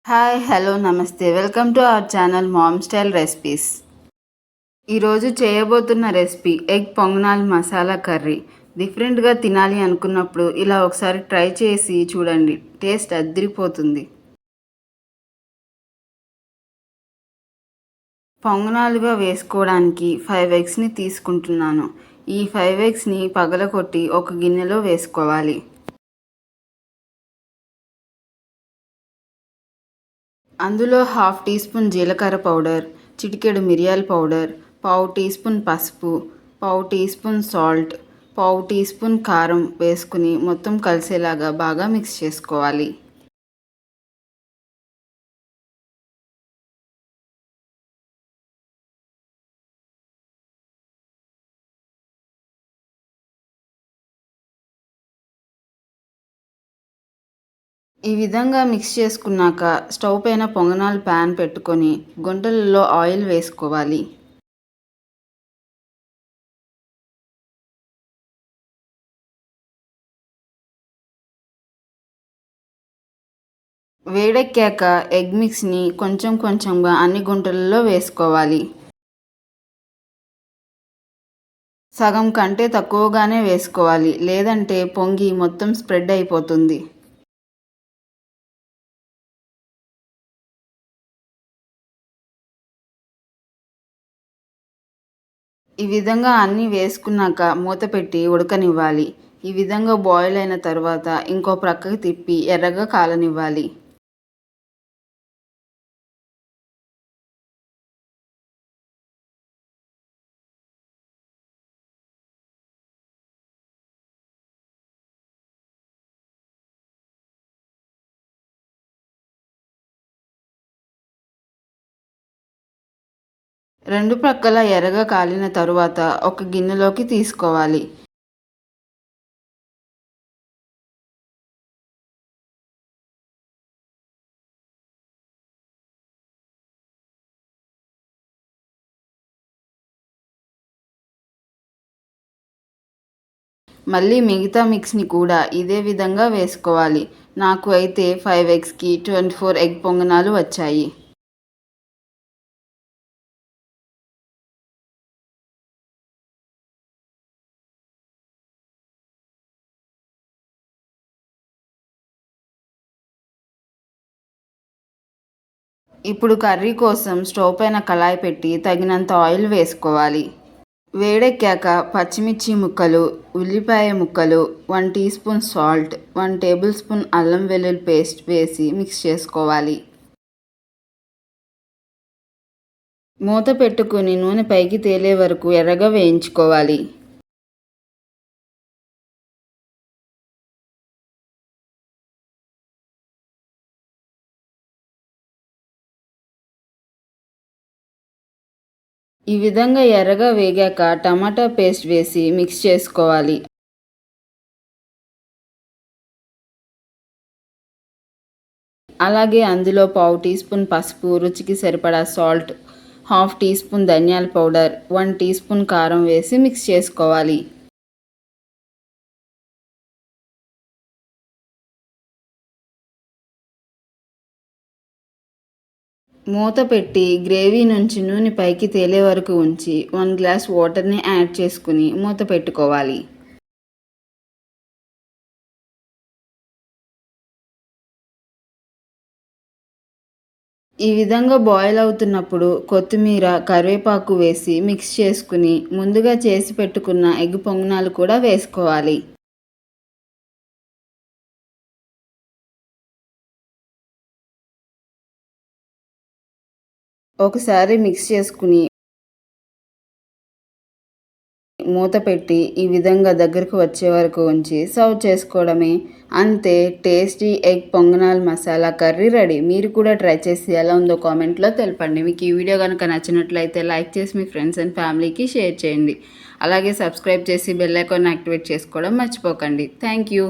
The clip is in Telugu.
హాయ్ హలో నమస్తే welcome to our channel ma'am style recipes. ఈరోజు చేయబోతున్న recipe egg ponganal masala curry. డిఫరెంట్గా తినాలి అనుకున్నప్పుడు ఇలా ఒకసారి ట్రై చేసి చూడండి, టేస్ట్ అదిరిపోతుంది. పొంగనాలుగా వేసుకోవడానికి 5 ఎగ్స్ని తీసుకుంటున్నాను. ఈ 5 ఎగ్స్ని పగలకొట్టి ఒక గిన్నెలో వేసుకోవాలి. అందులో హాఫ్ టీ స్పూన్ జీలకర్ర పౌడర్, చిటికెడు మిరియాల పౌడర్, పావు టీ స్పూన్ పసుపు, పావు టీ స్పూన్ సాల్ట్, పావు టీ స్పూన్ కారం వేసుకుని మొత్తం కలిసేలాగా బాగా మిక్స్ చేసుకోవాలి. ఈ విధంగా మిక్స్ చేసుకున్నాక స్టవ్ పైన పొంగనాలు ప్యాన్ పెట్టుకొని గుంటలలో ఆయిల్ వేసుకోవాలి. వేడెక్కాక ఎగ్ మిక్స్ని కొంచెం కొంచెంగా అన్ని గుంటలలో వేసుకోవాలి. సగం కంటే తక్కువగానే వేసుకోవాలి, లేదంటే పొంగి మొత్తం స్ప్రెడ్ అయిపోతుంది. ఈ విధంగా అన్నీ వేసుకున్నాక మూత పెట్టి ఉడకనివ్వాలి. ఈ విధంగా బాయిల్ అయిన తర్వాత ఇంకో ప్రక్కకి తిప్పి ఎర్రగా కాలనివ్వాలి. రెండు ప్రక్కల ఎర్రగా కాలిన తరువాత ఒక గిన్నెలోకి తీసుకోవాలి. మళ్ళీ మిగతా మిక్స్ని కూడా ఇదే విధంగా వేసుకోవాలి. నాకు అయితే 5 ఎగ్స్కి 24 ఎగ్ పొంగనాలు వచ్చాయి. ఇప్పుడు కర్రీ కోసం స్టవ్ పైన కళాయి పెట్టి తగినంత ఆయిల్ వేసుకోవాలి. వేడెక్కాక పచ్చిమిర్చి ముక్కలు, ఉల్లిపాయ ముక్కలు, 1 teaspoon salt, 1 tablespoon అల్లం వెల్లుల్లి పేస్ట్ వేసి మిక్స్ చేసుకోవాలి. మూత పెట్టుకుని నూనె పైకి తేలే వరకు ఎర్రగా వేయించుకోవాలి. ఈ విధంగా ఎర్రగా వేగాక టమాటా పేస్ట్ వేసి మిక్స్ చేసుకోవాలి. అలాగే అందులో పావు టీ స్పూన్ పసుపు, రుచికి సరిపడా సాల్ట్, హాఫ్ టీ స్పూన్ ధనియాల పౌడర్, 1 టీ స్పూన్ కారం వేసి మిక్స్ చేసుకోవాలి. మూత పెట్టి గ్రేవీ నుంచి నూనె పైకి తేలే వరకు ఉంచి 1 గ్లాస్ వాటర్ని యాడ్ చేసుకుని మూత పెట్టుకోవాలి. ఈ విధంగా బాయిల్ అవుతున్నప్పుడు కొత్తిమీర, కరివేపాకు వేసి మిక్స్ చేసుకుని ముందుగా చేసి పెట్టుకున్న ఎగ్ పొంగనాలు కూడా వేసుకోవాలి. ఒకసారి మిక్స్ చేసుకుని మూత పెట్టి ఈ విధంగా దగ్గరకు వచ్చే వరకు ఉంచి సర్వ్ చేసుకోవడమే. అంతే, tasty egg ponganal masala curry ready. మీరు కూడా ట్రై చేసి ఎలా ఉందో కామెంట్లో తెలపండి. మీకు ఈ వీడియో కనుక నచ్చినట్లయితే లైక్ చేసి మీ ఫ్రెండ్స్ అండ్ ఫ్యామిలీకి షేర్ చేయండి. అలాగే సబ్స్క్రైబ్ చేసి బెల్ ఐకాన్ యాక్టివేట్ చేసుకోవడం మర్చిపోకండి. Thank you.